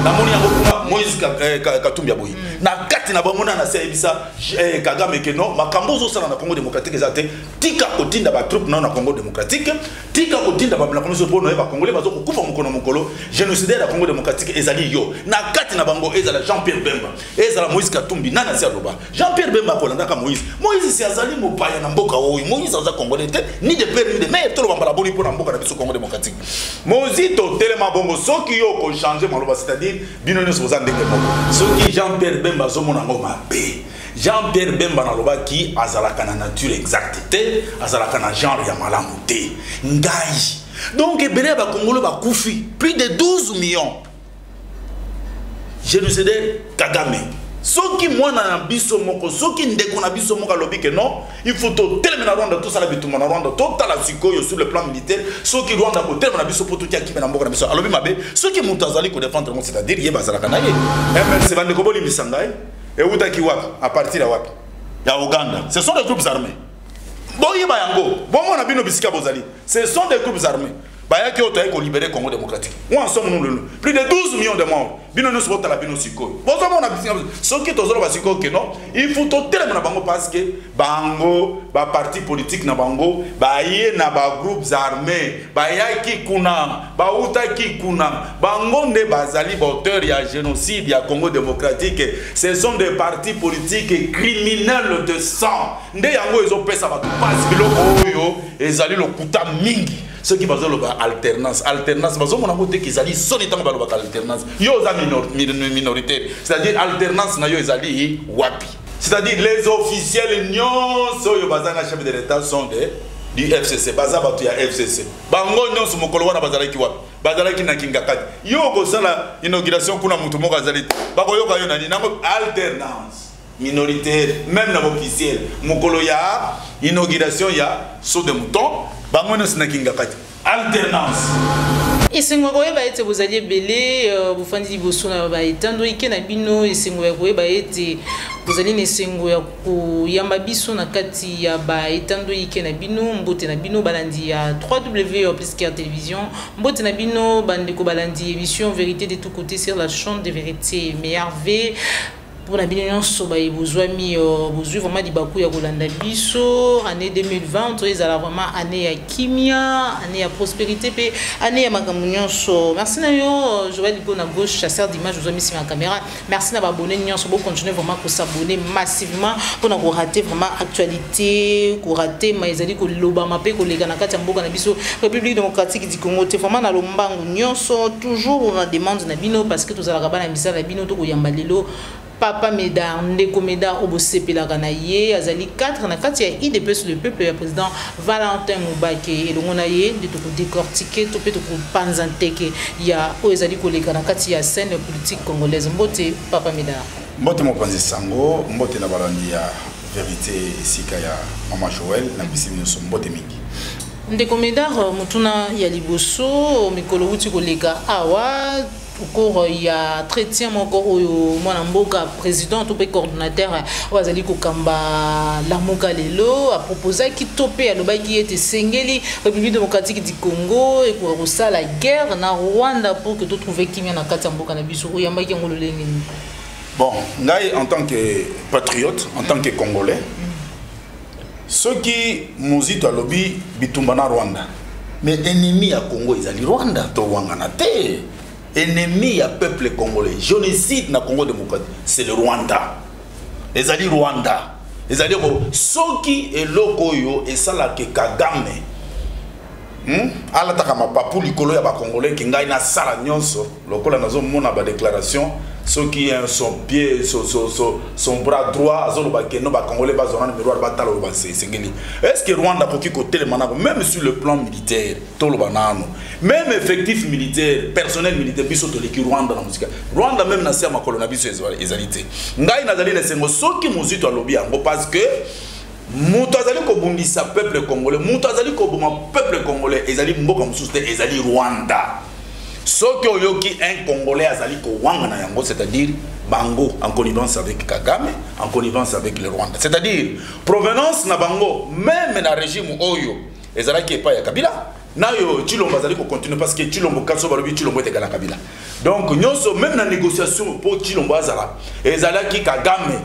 namoni yango kuna Moïse Katumbi boy na kati na bango na se ebisa Kagame ke non makambo zo sala na Congo démocratique ezate tika kotinda ba troupe na Congo démocratique tika kotinda ba blanco zo pono ba congolais bazo kufa mokolo génocidaire na Congo démocratique ezali yo na kati na bango ezala Jean-Pierre Bemba ezala Moïse Katumbi nana se aloba Jean-Pierre Bemba ko landa ka Moïse si azali mopaya na mboka oyo Moïse aza congolais te ni de père ni de mère tolo bambala boli pour na mboka na biso Congo démocratique Mozito telema bongo soki yo ko changer maloba c'est-à-dire bino nyonso boza ndenge moko soki Jean-Pierre Bemba zo mona ngo mabe Jean-Pierre Bemba na loba ki azalaka na nature exacte te azalaka na genre ya malamu te ngai donc ebele ba Congolais ba kufi plus de 12 millions génocidaire Kagame soki mwana na biso moko soki ndeko na biso moko lobi que non il faut to tellement na Rwanda tout ça la bitumba na Rwanda total la sikoyo sur le plan militaire soki Rwanda ko tellement na biso pour tout ya kimena mboka na biso alobi mabe soki mutu azali ko défendre ngo c'est-à-dire yeba zalaka na ye MLC bande ko boli misangai et uta ki wapi à partir de wapi ya Uganda ce sont des groupes armés boyeba yango bomo na bino bisika bozali ce sont des groupes armés Baya qui a été libéré Congo démocratique. Où en sommes nous? Plus de 12 millions de morts. Bino nous sommes à la bino siko. Bon ça on a dit ce qui est aux autres siko que non. Il faut totalement na bango parce que bango ba parti politique na bango ba yé na ba groupes armés ba ya ki kuna ba uta ki kuna bango ne bazali auteur ya génocide ya Congo démocratique. Ce sont des partis politiques criminels de sang. Nde yango ils ont payé ça ba tout passe biloko oyo ezali lokuta mingi. Ceux qui basent sur alternance, alternance, basent sur mon côté qu'ils allaient solitant par l'alternance. Yo minoritaire, c'est-à-dire alternance na yo ezali wapi. C'est-à-dire les officiels nyonso yo bazana chef de l'État sont du FCC, baza batu ya FCC. Bango nyonso mokolo wana bazala ki wapi. Bazala ki na kingakati. Yo ko sala inauguration kuna mutu moko azali. Bako yo ka yo nani nango alternance. Minoritaire, même na officiel. Mokolo ya inauguration ya saut de mouton. Alternance. Et c'est moi qui vous allez belé, vous faites des bosons à étendre, et na bino, et c'est moi qui vous allez nesengo ya ku yamba biso na kati ya ba étendre et na bino, mbote na bino balandi ya 3W plus qu'à télévision, mbote na bino bande ko balandi émission vérité de tous côtés sur la chaîne de vérité MRV. Pour la bien soba et vous mis vraiment di baku ya Rolanda biso année 2020 ils allaient vraiment année à kimia année à prospérité pe année à makamunyon so merci na yo Joël Lipo na gauche chasseur d'images vous mis sur ma caméra merci na abonner nyon so continuer vraiment ko s'abonner massivement pour na ko rater vraiment actualité ko rater maizali ko loba mapé ko lega na kati mboka na biso République démocratique du Congo te vraiment na lombangu nyon so toujours on demande na bino parce que tous ala kabana misala bino to ko yamba lelo Papa Médard, Ndeko Médard, Obosé Pelaganaye, Azali 4, na kati ya IDPS le peuple, le président Valentin Moubake, et le monaye, de tout décortiquer, tout peut tout panzanteke, il y a Oezali Koleka, na kati ya scène politique congolaise. Mbote, Papa Médard. Mbote Mopanzi Sango, Mbote na balandi ya vérité, Sika ya Maman Joël, na bisimi no Mbote mingi. Ndeko Médard, Mutuna ya liboso, Mikolo Wuti Koleka, Awa, au cours il y a traité encore au Mwanamboka président tout coordonnateur Wazali Kokamba Lamoka Lelo a proposé qui topé à l'obay qui était Sengeli République démocratique du Congo et pour ça la guerre na Rwanda pour que tout trouver qui na Katamboka na biso ya mbaki ngolo lengi. Bon, ngai en tant que patriote, en tant que Congolais, ceux qui Mozito lobby bitumbana Rwanda, mais ennemi à Congo ils allaient Rwanda to wangana te. Ennemi à peuple congolais, génocide na Congo démocratique, c'est le Rwanda. Les alliés Rwanda. Les alliés Soki et Lokoyo et ça là que Kagame. Ala takama papu likolo ya ba congolais ki ngai na sala nyonso lokola nazo mona ba déclaration ceux qui son pied son bras droit azolo ba keno ba congolais ba zona numéro ba talo ba sengeli est-ce que Rwanda koki ko telemana même sur le plan militaire tolo banano même effectif militaire personnel militaire biso to leki Rwanda na musika Rwanda même na sia makolo na biso ezalité ngai nazali na sengo soki muzito alobi yango parce que Mouta azali ko bundisa peuple congolais, Mouta azali ko buma peuple congolais, ezali mboka mususte ezali Rwanda. Soki oyoki un congolais azali ko wanga na yango, c'est-à-dire bango en connivence avec Kagame, en connivence avec le Rwanda. C'est-à-dire provenance na bango même na régime oyo ezala ki epa ya Kabila, nayo Tshilombo azali ko continuer parce que Tshilombo kaso balobi Tshilombo te kala Kabila. Donc nyonso même na négociation pour Tshilombo azala ezalaki Kagame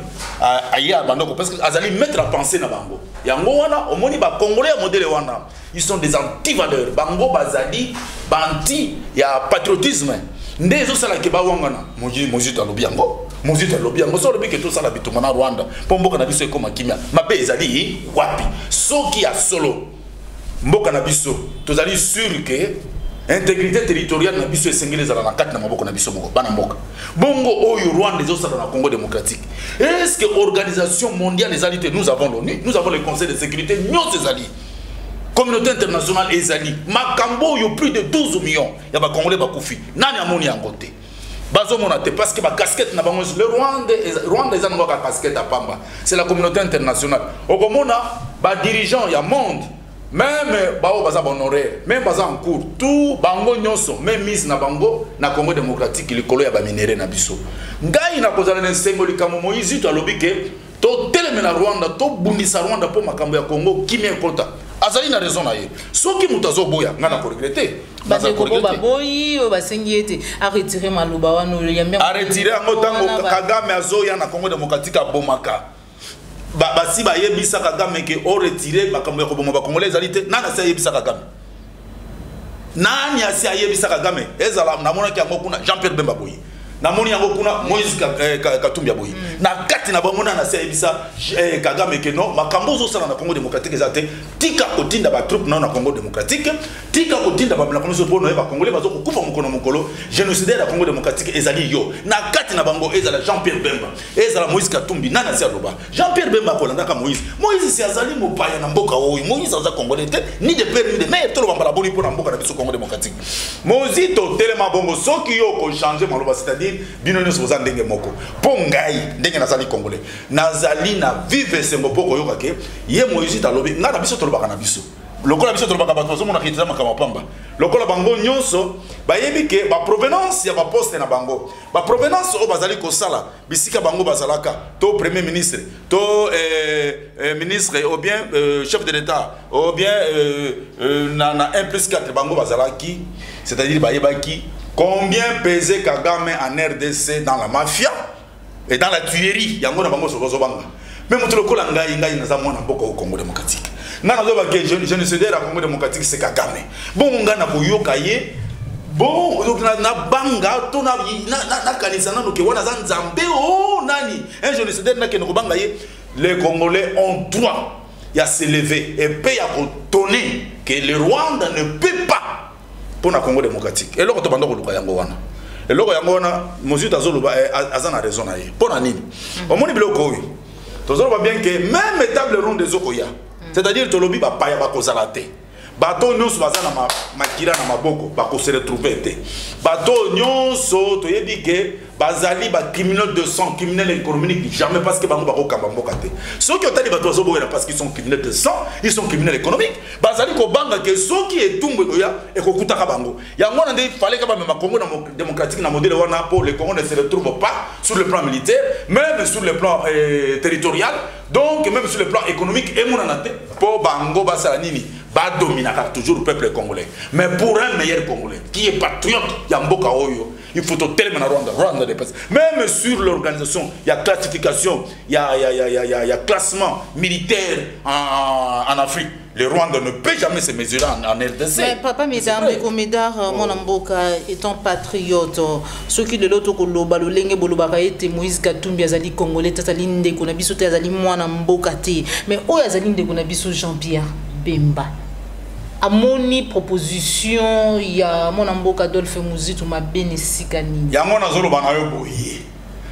aya bandoko parce que azali mettre à penser na bango. Yango wana omoni ba congolais modèle wana ils sont des anti-valeurs. Bango bazali banti ya patriotisme. Ndezo sala ke ba wangana moji talobi yango. Moji talobi yango so lobi ke to sala bituma na Rwanda. Pomboka na biso ekoma kimia. Mabe ezali wapi? Soki ya solo mboka na biso tozali sûr que intégrité territoriale na biso esengeli ezala na kati na maboko na biso moko bana mboka bongo oyo Rwanda ezosala na Congo démocratique. Est-ce que organisation mondiale ezali te? Nous avons l'ONU, nous avons le Conseil de sécurité, nyonso ezali communauté internationale ezali makambo yo plus de 12 millions ya ba congolais bakufi nani amoni yango te bazo monate parce que ba casquette na bango le Rwanda ezana ngwa casquette à pamba c'est la communauté internationale okomona ba dirigeant ya monde même bao baza honoraire même baza en cours tout bango nyonso même mise na bango na Congo démocratique likolo ya ba minéraux na biso ngai na kozala na symbole kamo Moïse to alobi ke to teleme na Rwanda to bundisa Rwanda po makambo ya Congo kimia kota azali na raison na ye soki mutazo boya ngana ko regretter baza ko boyi o basengi ete a retirer maluba wana ya mbia a retirer ngo tango Kagame azoya na Congo démocratique abomaka basi ba yebisa Kagame ke o retirer makambo ya ko bomba congolais ezali te nana sa yebisa Kagame nani asi yebisa Kagame ezala na mona ki yango kuna Jean-Pierre Bemba boyi na moni yango kuna Moïse Katumbi boyi na kati na bango na sa yebisa Kagame ke no makambo zo sala na Congo démocratique ezate tika kotinda ba troupe na Congo démocratique tika kotinda ba na komiso pour no ba congolais bazo kufa mukolo génocide na Congo démocratique ezali yo na kati na bango ezala Jean-Pierre Bemba ezala Moïse Katumbi nana sia loba Jean-Pierre Bemba ko landa ka Moïse si azali mopaya na mboka oyo Moïse aza congolais te ni de père ni de mère to bambala boni pour na mboka na biso Congo démocratique Moïse to telema bongo soki yo ko changer maloba c'est-à-dire bino nyonso boza ndenge moko po ngai ndenge nazali congolais nazali na vive sengo poko yoka ke ye Moïse talobi nga na biso tolobaka na biso lokola biso tolobaka bato zo mona kitisa makama pamba lokola bango nyonso bayebi ke ba provenance ya ba poste na bango ba provenance o bazali ko sala bisika bango bazalaka to premier ministre to ministre ou bien chef de l'état ou bien na 1+4 bango bazalaki c'est-à-dire bayebaki combien pesait Kagame en RDC dans la mafia et dans la tuerie yango na bango sokozo banga même tout le ko la ngai na mwana mboka au Congo démocratique ngana zo ba ke je ne sais pas Congo démocratique c'est Kagame bon ngana boyoka ye bon na banga to na kanisa na ke wana za nzambe o nani je ne sais pas na ke no banga ye les Congolais ont droit à s'élever et payer à tonner que le Rwanda ne peut pas pour le Congo démocratique. Et là, on a dit Yangowana. Et là, Yangowana, Moïse Tazoloba a raison. Pour la nini. Au moins, il y bien que même table ronde des Okoya, c'est-à-dire que le ba paya ba kozalate. Bato nyonso baza na makira na maboko ba ko se retrouver te. Bato nyonso to yebi ke bazali ba criminels de sang, criminels économiques jamais parce que bango ba ko kamba mboka te. Ceux qui ont dit bato zo boya parce qu'ils sont criminels de sang, ils sont criminels économiques. Bazali ko banga ke ceux qui etumbe oya e ko kutaka bango. Yango na ndé fallait que ba ma Congo démocratique na modèle wana pour les Congolais ne se retrouvent pas sur le plan militaire, même sur le plan territorial, donc même sur le plan économique et monanate pour bango basala nini. Va dominer toujours le peuple congolais. Mais pour un meilleur Congolais qui est patriote, il y a Mboka Oyo, il faut tellement Rwanda dépasse. Même sur l'organisation, il y a classification, il y a classement militaire en Afrique. Le Rwanda ne peut jamais se mesurer en RDC. Mais papa, mesdames, mon Mboka étant patriote, ceux qui de l'autre koloba lolenge bolobaka ete Moïse Katumbi azali congolais, azali ndeko na biso te azali mwana Mboka te. Mais oyo azali ndeko na biso Jean-Pierre Bemba. À moni proposition, il y a mon amboka Adolphe Muzitu ma benesikani. Il y a mon azolo banayo boye.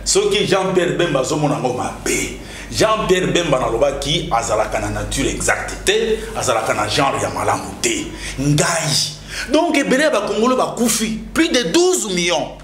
Ce qui Jean-Pierre Bemba zo mon ango ma be. Jean-Pierre Bemba na loba qui azalaka na nature exacte, azalaka na genre ya malamu te. Ngai. Donc ebele ba Congolais ba kufi plus de 12 millions.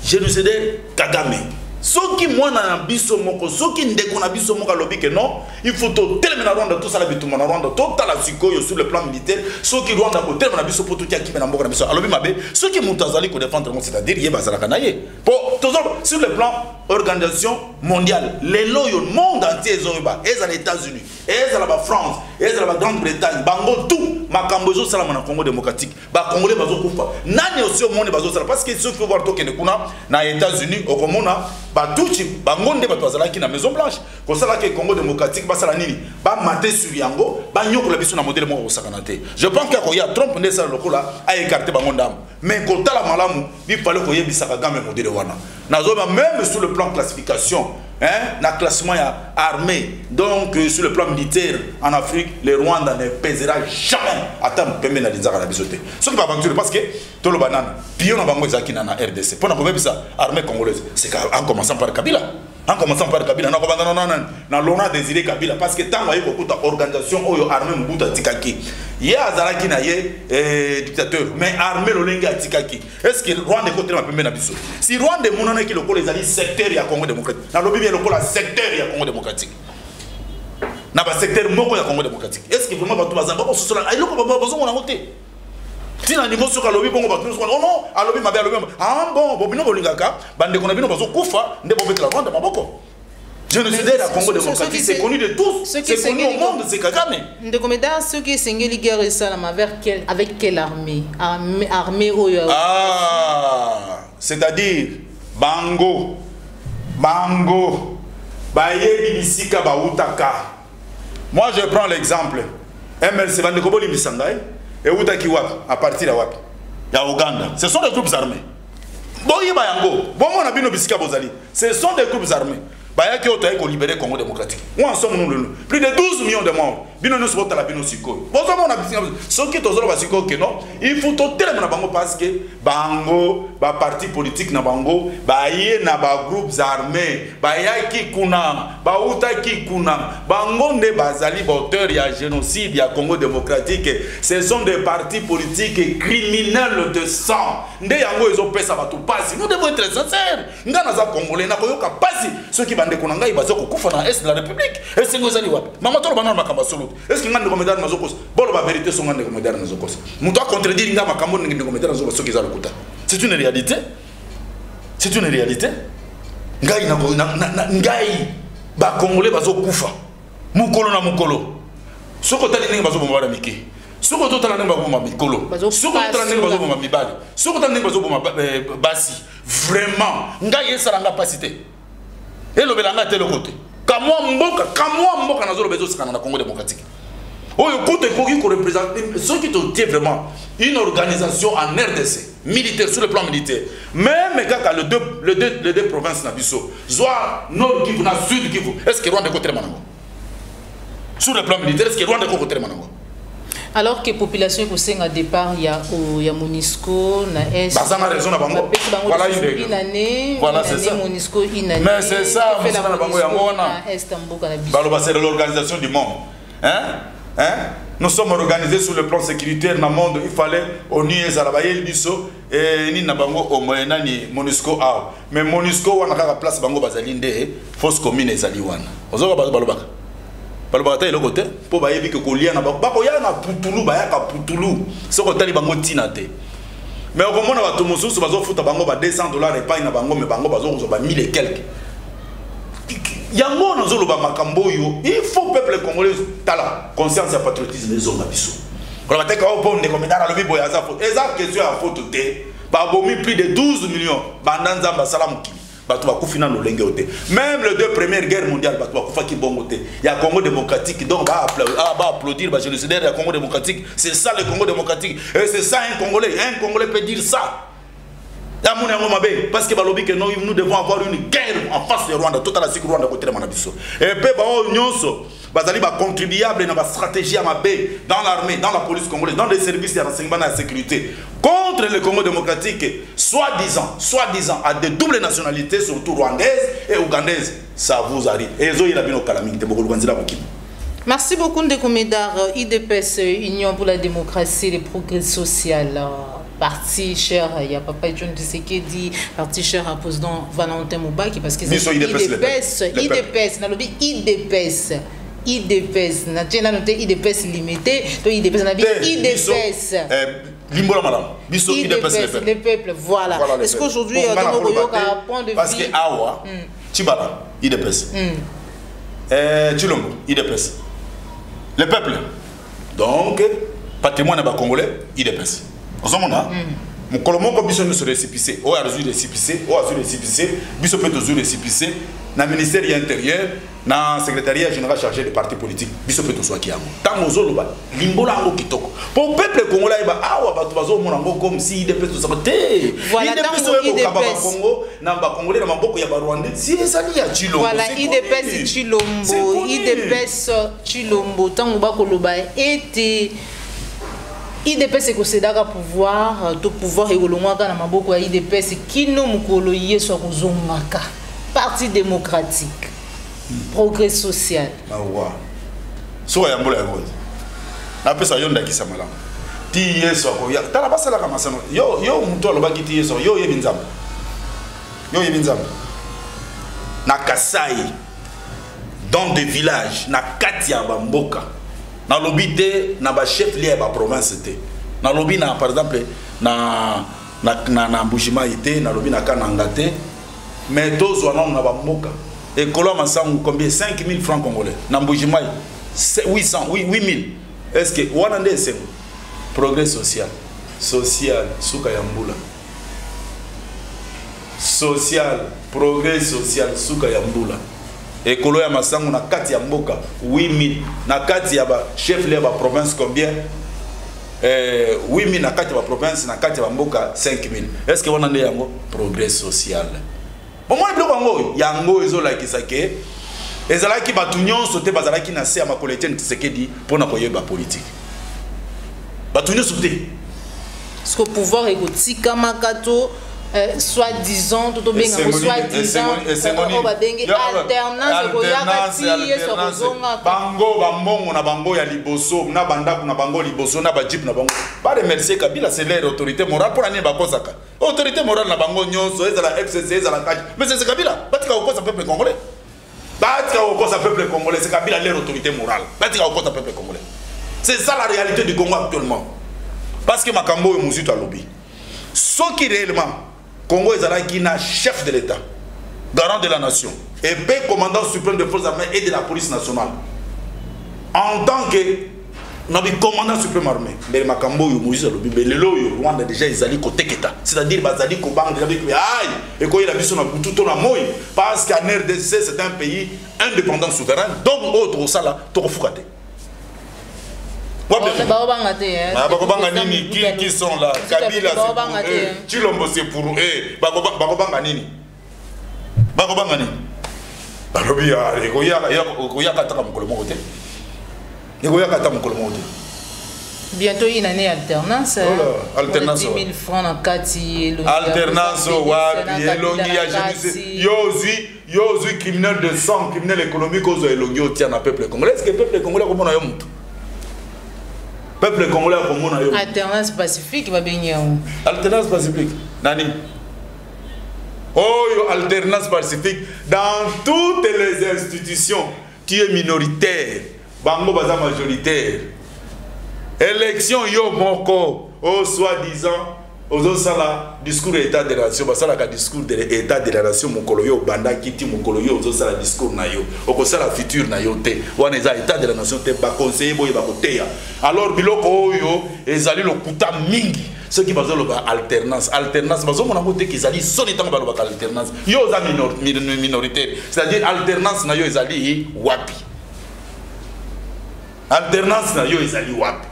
Génocide Kagame. Soki mwana na biso moko soki ndeko na biso moko lobi que non il faut to telema na Rwanda to sala bituma na Rwanda to tala sikoyo sur le plan militaire soki Rwanda ko telema na biso poto tia kibe na mboka na biso alobi mabe soki mutazali ko défendre c'est-à-dire ye bazala kana ye po toujours sur le plan organisation mondiale les loyaux monde entier ezoyeba eza les États-Unis eza la France eza la Grande-Bretagne bango tout makambo ezo sala na Congo démocratique ba congolais bazo kufa nani aussi au monde bazo sala parce que ce faut voir to kene kuna na États-Unis okomona ba tuchi bango nde bato azalaki na Maison Blanche ko sala ke Congo démocratique ba sala nini ba maté sur yango ba nyokola biso na modèle mo osakanaté je pense que ya Trump nde sala lokola a écarté bango ndam mais ko tala malamu bi fallait ko yebisaka game modèle wana nazoba même sur le plan classification hein na classement ya armée donc sur le plan militaire en Afrique le Rwanda ne pèsera jamais attends pembe na linzaka na bisoté ce qui va aventurer parce que tout le banane pion na bango ezaki na RDC pour na ko bebisa armée congolaise c'est en commençant par Kabila na ko banda na Laurent Désiré Kabila parce que tant ayi ko kuta organisation oyo armée mbuta tikaki ye azalaki na ye dictateur mais armée lolengi atikaki est-ce que Rwanda ko tellement pembe na biso si Rwanda monana ki lokolo ezali secteur ya Congo démocratique na lobi bien lokolo secteur ya Congo démocratique na ba secteur moko ya Congo démocratique est-ce que vraiment bato bazamba ko sosola ay loko bazo mona ngote tina niveau soka lobi bongo bato oh non alobi mabe alobi ah bon bobino bolingaka bande kona bino bazo kufa nde bobetela Rwanda maboko génocidaire à Congo démocratique c'est connu de tous c'est connu au monde c'est Kagame Ndekomeda ceux qui sengeli guerre salama avec quelle armée oyo c'est-à-dire bango bayebi bisika bautaka moi je prends l'exemple MLC bande koboli misangai et utaki wapi à partir de wapi ya Uganda ce sont des groupes armés boye bayango bongo na bino bisika bozali ce sont des groupes armés bayaki otaye ko libérer Congo démocratique où en sommes nous plus de 12 millions de morts bino nous sommes la bino siko bozo mona bisika so ki tozolo basiko ke non il faut totelemana na bango parce que bango ba parti politique na bango baye na ba groupes armés bayaki kuna ba utaki kuna bango nde bazali auteur ya génocide ya Congo démocratique ce sont des partis politiques criminels de sang nde yango ezo pesa batu pasi nous devons être sincères ngana za congolais na koyoka pasi ceux qui bande konanga ibazo ko kufa na est de la république est ce que vous allez wapi mama tolo banana makamba solo est ce que ngande komedar nazokos bolo ba vérité so ngande komedar nazokos muto a contredire nga makambo nginde komedar nazokos ceux qui za lokuta c'est une réalité ngai na ngai ba congolais bazo kufa mukolo na mukolo soko tali ninga bazo bomba miki soko to tala ninga bomba mikolo soko tala ninga bazo bomba mibali soko tala ninga bazo bomba basi vraiment ngai esaranga pasité et le belanga tel côté kamwa mboka na zolo bezo sikana na Congo démocratique oyo côté ko représenter ceux qui ont vraiment une organisation en RDC militaire sur le plan militaire même kaka les deux provinces na biso soit nord Kivu na sud Kivu est-ce que Rwanda ko tellement nango sur le plan militaire est-ce que Rwanda ko tellement nango alors que population ko senga départ ya MONUSCO na est bah ça a raison na bango voilà c'est ça MONUSCO inane mais c'est ça on na bango ya mona est mboka na biso baloba c'est l'organisation du monde nous sommes organisés sur le plan sécuritaire dans le monde il fallait ONU ezalabaye biso et ni na bango au moyen ni MONUSCO a mais MONUSCO wana kaka place bango bazali nde force commune ezali wana ozoka balobaka balobaka ile côté po bayebi ke kolia na bako ya na putulu bayaka putulu soko tali bango tina te mais au moment na bato mosusu bazofuta bango ba $200 epai na bango mais bango bazozo ba 1000 et quelques yango nazolo ba makambo yo il faut peuple congolais tala conscience et patriotisme les hommes biso on va teka au pont de communard le bibo ya za faute eza question ya faute te ba bomi plus de 12 millions bandanza ba salamuki bato bakufina no lenge ote même les deux premières guerres mondiales bato bakufa ki bongo te ya Congo démocratique donc ba applaudir ba génocidaire ya Congo démocratique c'est ça le Congo démocratique et c'est ça un Congolais peut dire ça. Parce que nous devons avoir une guerre en face de Rwanda, tout à la sécurité Rwanda côté de Manabiso. Et puis, bazali ba contribuable dans la stratégie à Mabé, dans l'armée, dans la police congolaise, dans les services de renseignement et de la sécurité contre le Congo démocratique, soi-disant à des doubles nationalités, surtout rwandaises et ougandaises. Ça vous arrive. Et zo ila bino kalaming te bokolo ganzila bokimo. Merci beaucoup Ndekomedar, IDPS, Union pour la démocratie et le progrès social. Parti cher, il y a Papa John Tshisekedi, parti cher à président Valentin Moubaki, parce que c'est IDPS, IDPS, IDPS limité, IDPS Limbola madame. Biso IDPS les peuples. Voilà. Est-ce qu'aujourd'hui, dans nos point de vue. Parce que Awa, Tibala, IDPS. Chilombo, IDPS. Les peuples. Donc, patrimoine congolais, IDPS. Vous avez mon colombo comme biso sur récépissé, ou à résoudre récépissé, ou à résoudre récépissé, biso peut résoudre récépissé, dans le ministère intérieur, dans le secrétariat général chargé des partis politiques, biso peut soit qui a. Tant aux autres, limbola en kitoko. Pour le peuple congolais, ah ouais, bah tu vas au monde comme si IDPS tout ça. Voilà, IDPS Congo, namba congolais, namba boko ya Rwanda, si ça y a Chilombo. Voilà, IDPS Chilombo, IDPS Chilombo, tant ba koloba était IDPS est considéré pouvoir, tout pouvoir et olongaka na maboko ya IDPS kino mukolo yeso kozongaka. Parti démocratique. Progrès social. Ah ouais. So ya mbola ya ngozi. Na pesa yonda kisamala. Ti yeso ko ya. Tala basala kama sana. Yo mtu alobaki ti yeso yo yebinzamba. Yo yebinzamba. Na Kasai dans des villages na Katia Bamboka. Na lobité na ba chef lié ba province té. Na lobi na par exemple na Mbujima ité, na lobi na Kananga té. Mais tous on na ba mboka. Et Koloma Masangu combien 5 000 francs congolais. Na Mbujima 800, 8 000. Est-ce que wanande c'est progrès social. Social suka ya mbula. Social, progrès social suka ya mbula. Et Koloya Masangu na kati ya mboka 8000 na kati ya ba chef lié ba province combien 8000 na kati ya ba province na kati ya mboka 5000. Est-ce que on a yango progrès social? Bon moi le bango yango ezolakisa ke ezalaki batu nyonso te bazalaki na se ya makolete Tshisekedi pona koyeba politique. Batu nyonso te. Est-ce que pouvoir égotika makato soi-disant, tout bien, soi-disant, alternance, bango, bango, na bango ya liboso, na banda na bango liboso, na ba jeep na bango. Pas remercier Kabila, c'est leur autorité morale pour l'année bakosaka. Autorité morale na bango nyonso, ezala FCC, ezala kaji. Mais c'est Kabila, batika okosa peuple congolais. Batika okosa peuple congolais, c'est Kabila leur autorité morale. Batika okosa peuple congolais. C'est ça la réalité du Congo actuellement. Parce que Makambo et Mouzuto a lobby. Ce qui réellement Congo est un chef de l'État, garant de la nation, et paix commandant suprême des forces armées et de la police nationale. En tant que commandant suprême armé, mais Makambo et Moïse Alobi, mais le Rwanda déjà ils allaient côté Keta, c'est-à-dire qu'ils allaient combattre avec aïe et quand il a vu son tout en moy parce qu'en RDC c'est un pays indépendant souverain, donc autre au sala Torofukate. Qui sont là? Kabila c'est pour eux. Chilombo c'est pour eux. Bakobanga nini? Bakobanga nini? Balobi ya koya kata mukolo moko te. Koya kata mukolo moko te. Bientôt une année alternance. Alternance. 10 000 francs en kati. Alternance wapi elongi ya jeunesse. Yozui criminel de sang, criminel économique aux elongi au tient na peuple congolais. Est-ce que peuple congolais comme on a eu peuple congolais comme on a eu alternance pacifique va bien. Alternance pacifique. Nani? Oh, alternance pacifique dans toutes les institutions. Tu es minoritaire, bango baza majoritaire. Élection yo moko, oh soi-disant, aux sala discours état de la nation, basala ka discours de état de la nation mokolo yo banda kiti mokolo yo aux sala discours na yo, oko sala futur na yo te, wana eza état de la nation te ba conseiller boye ba koteya. Alors biloko oyo ezali lokuta mingi. Ceux qui basent sur alternance, alternance, parce qu'on a voté qu'ils allaient sonner tant que alternance. Yo za minoritaire, c'est-à-dire alternance na yo ezali wapi. Alternance na yo ezali wapi.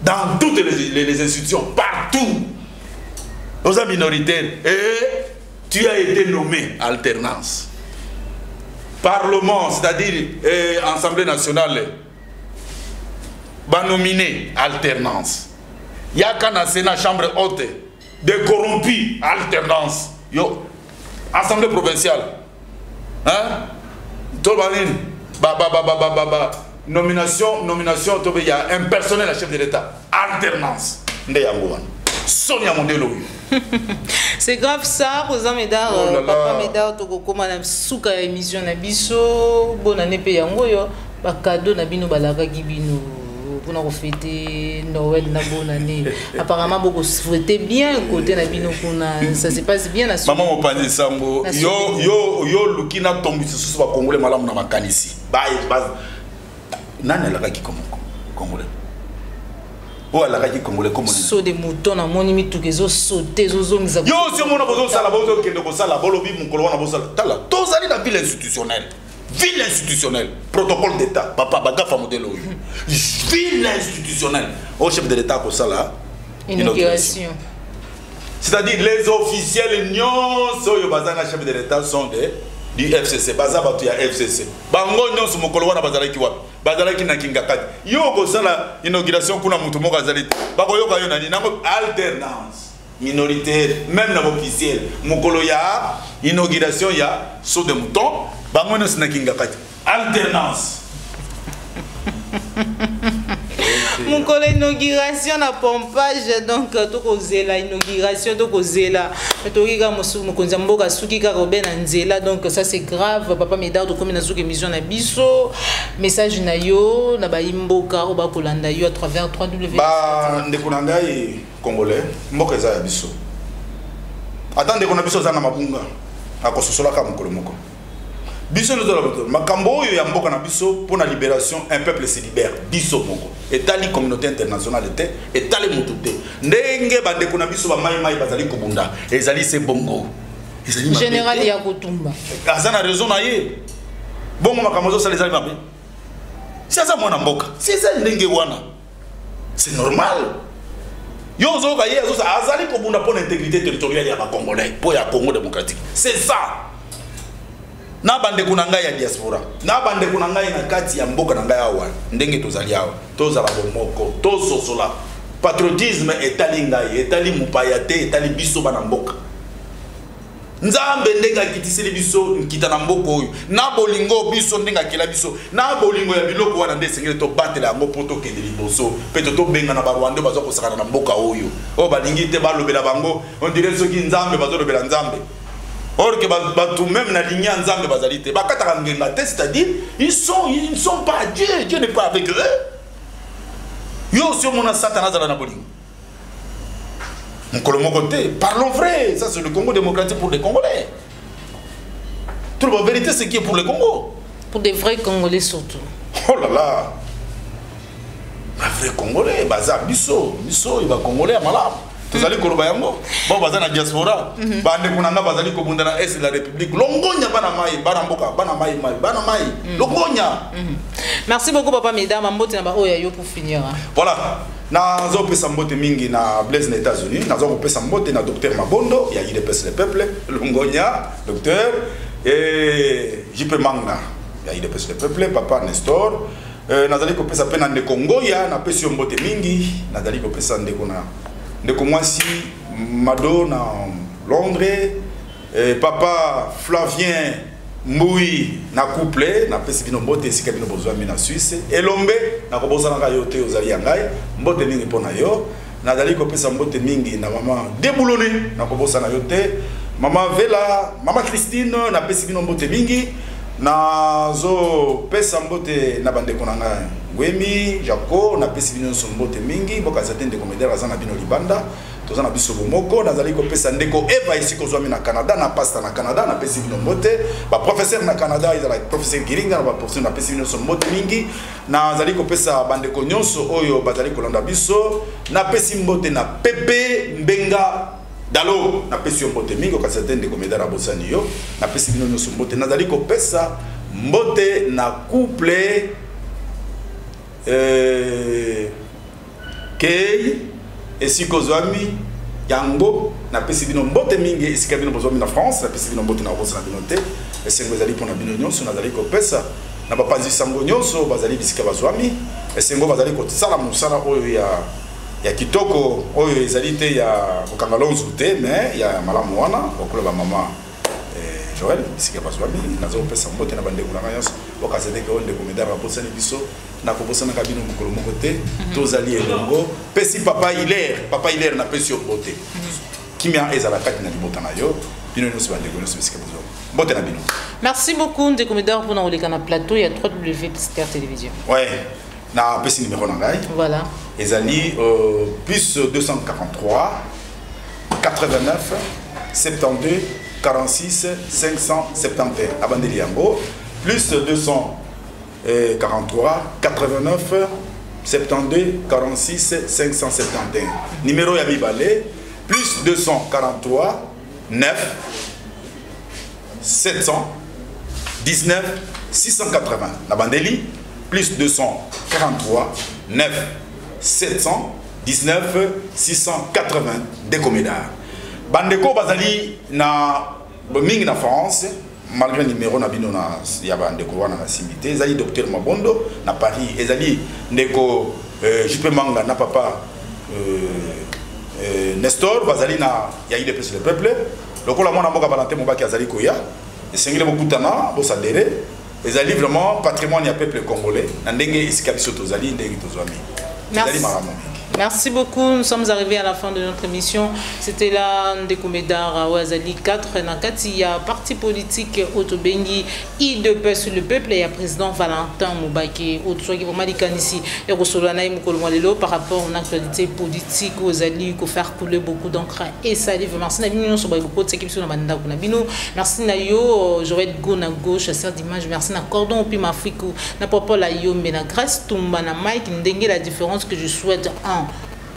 Dans toutes les institutions, partout. Aux minoritaires, et tu as été nommé alternance. Parlement, c'est-à-dire Assemblée nationale, va nominer alternance. Il y a qu'un Sénat, chambre haute, des corrompus, alternance. Yo, Assemblée provinciale. Hein? Nomination, il y a un personnel à chef de l'État. Alternance. Sonia Mondelo. C'est grave ça, Rosa Médard, Papa Médard, Toko, Madame Souka, émission Nabiso, bonne année Peyango, ba cadeau Nabino Balaka Gibino. pour nous fêter Noël na bonne année. Apparemment beaucoup souhaité bien côté na bino kuna ça se passe bien na maman mopandi sambo yo lukina tombi sous ba congolais malamu na makanisi ba nani la ki congolais oh la ki congolais comme saut des moutons na moni mi tukezo sauter zozo ngiza yo si mona bozo sala bozo kende ko sala bolobi mukolo wana bozo tala tozali na ville institutionnelle. Ville institutionnelle, protocole d'État, papa bagafa modèle ville institutionnelle, au chef de l'État pour ça là, inauguration. C'est-à-dire les officiels nyons, so bazana chef de l'État sont du FCC, baza batu ya FCC. Bango nyons mo kolwana bazala ki wapi? Bazala ki na kingakati. Yo ko sala inauguration kuna mutu moko azali. Bako yo ka yo nani nango alternance minoritaire, même na officiel. Mokolo ya inauguration ya saut de mouton. Bangono sinakinga kati alternance. Mon collègue inauguration na pompage donc to kozela inauguration to kozela to kika mokonza mboka suki ka Robert Nzela donc ça c'est grave papa Médard to comme na suki émission na biso message na yo na ba imboka o ba kolanda yo à travers 3W ba ndeko na ngai congolais mboka za ya biso attendez qu'on a biso za na mabunga akososola ka mokolo moko. Biso nous avons makambo ya mboka na biso pour la libération un peuple se libère biso moko etali communauté internationale était etali mututé ndenge bande kuna biso ba mai bazali kubunda ezali se bongo ezali général ya Kutumba azana raison na ye bongo makambo zo sala ezali mabe sasa mwana mboka sasa ndenge wana c'est normal yo zo ka ye azali kubunda pour l'intégrité territoriale ya ba congolais pour ya Congo démocratique c'est ça. Na bande kuna ngai ya diaspora na bande kuna ngai na kati ya mboka na ngai awa ndenge tozali awa tozala bomoko tososola patriotisme etali ngai etali mupaya te etali biso bana mboka nzambe ndenge akitiseli biso nkita na mboka oyo na bolingo biso ndenge akela biso na bolingo ya biloko wana nde esengeli tobatela yango mpo tokende liboso mpe tobenga na barwande baza kosakana na mboka oyo oyo balingi te balobela bango on dirait soki nzambe bazolobela nzambe. Or que tout même na ligne nzambe bazalité bakata ngenga te c'est-à-dire ils sont pas Dieu n'est pas avec eux yo si on a Satan azala na bolingo mokolo moko te parlons vrai ça c'est le Congo démocratique pour les Congolais toute la vérité c'est qui est pour le Congo pour des vrais Congolais surtout oh là là un vrai Congolais baza biso il va Congolais malamu. Tozali koloba yango bon baza na diaspora bande kunanga bazali kobunda na est de la République longonya bana mboka bana mai longonya. Merci beaucoup papa mesdames mbote na ba oya yo pour finir voilà nazo pesa mbote mingi na Blaise na États-Unis nazo pesa mbote na docteur Mabondo ya IDPS le peuple longonya docteur et JP Manga ya IDPS le peuple papa Nestor nazali kopesa pena ndeko ngoya na pesi mbote mingi nazali kopesa ndeko na ndeko mwasi Mado na Londres papa Flavien Moui na couple na pesi bino mbote esika bino bozwa mi na Suisse elombe na kobosa na yote ozali yangai mbote mingi pona yo nazali kopesa mbote mingi na mama Deboulone na kobosa na yote mama Vela mama Christine na pesi bino mbote mingi na zo pesa mbote na bandeko na ngai Gwemi Jaco na pesi bino mbote mingi boka zatende komedera za na bino libanda toza na biso bomoko nazali ko pesa ndeko Eva ici ko zwami na Canada na pasta na Canada na pesi bino mbote ba professeur na Canada izala professeur Giringa ba professeur na pesi bino mbote mingi nazali ko pesa bandeko nyonso oyo bazali ko londa biso na pesi mbote na Pepe Mbenga Dalo na pesi mbote mingi ko zatende komedera bosani yo na pesi bino mbote nazali ko pesa mbote na couple Kei esiko zwami yango na pesi bino mbote mingi esika bino bozwami na France na pesi bino mbote na rosa na bino te esengo ezali pona bino nyonso nazali kopesa na bapanzi sango nyonso bazali bisika bazwami esengo bazali kotsala musala oyo ya kitoko oyo ezali te ya kokanga lonzo te mais ya malamu wana okola ba mama Joël bisika bazwami nazo pesa mbote na bande kulanga nyonso okazede ke onde komedara bosani biso na kobosana kabino mukolo moko te tozali elongo pesi papa Hilaire na pesi mbote kimia ezala kati na libota na yo bino nyonso bande nyonso bisika bazwami mbote na bino. Merci beaucoup de commédore pour nous les canaux plateau il y a 3W Télévision. Ouais na pesi numéro nangai. Voilà. Ezali plus 243 89 72 46 571 abandeli yango plus 243 89 72 46 571 numéro ya mibale plus 243 9 700 19 680 abandeli plus 243 9 700 19 680 Décomédard. Bandeko bazali na mingi na France malgré numéro na bino na ya bandeko wana na simité ezali docteur Mabondo na Paris ezali ndeko JP Manga na papa Nestor bazali na ya ile pese le peuple lokola mwana mboka Valentin Mobaki azali koya esengele bokutana bosadere ezali vraiment patrimoine ya peuple congolais na ndenge esika biso tozali ndenge tozwami. Merci beaucoup. Nous sommes arrivés à la fin de notre émission. C'était là Décomédard Ouazali 4. Il y a parti politique Otobengi, I2P sur le peuple et il y a président Valentin Mobaki. Autre qui vraiment dit ici et par rapport à l'actualité politique Ouazali qui faire couler beaucoup d'encre et ça livre. Merci Nabino sur beaucoup de ce qui sont dans Nabino. Merci Nayo, j'aurais de go na gauche chasseur d'image. Merci na cordon au pima Afrique na papa la yo mais na grâce Tumba na Mike n'dengue la différence que je souhaite en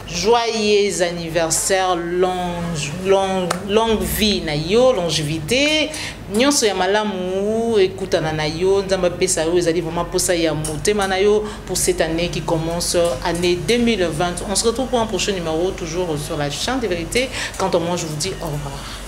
joyeux anniversaire, longue vie na yo, longévité. Nyonso ya malamu ekutana na yo, nzamba pesa yo ezali vraiment posa ya motema na yo pour cette année qui commence année 2020. On se retrouve pour un prochain numéro toujours sur la chaîne des vérités. Quant à moi, je vous dis au revoir.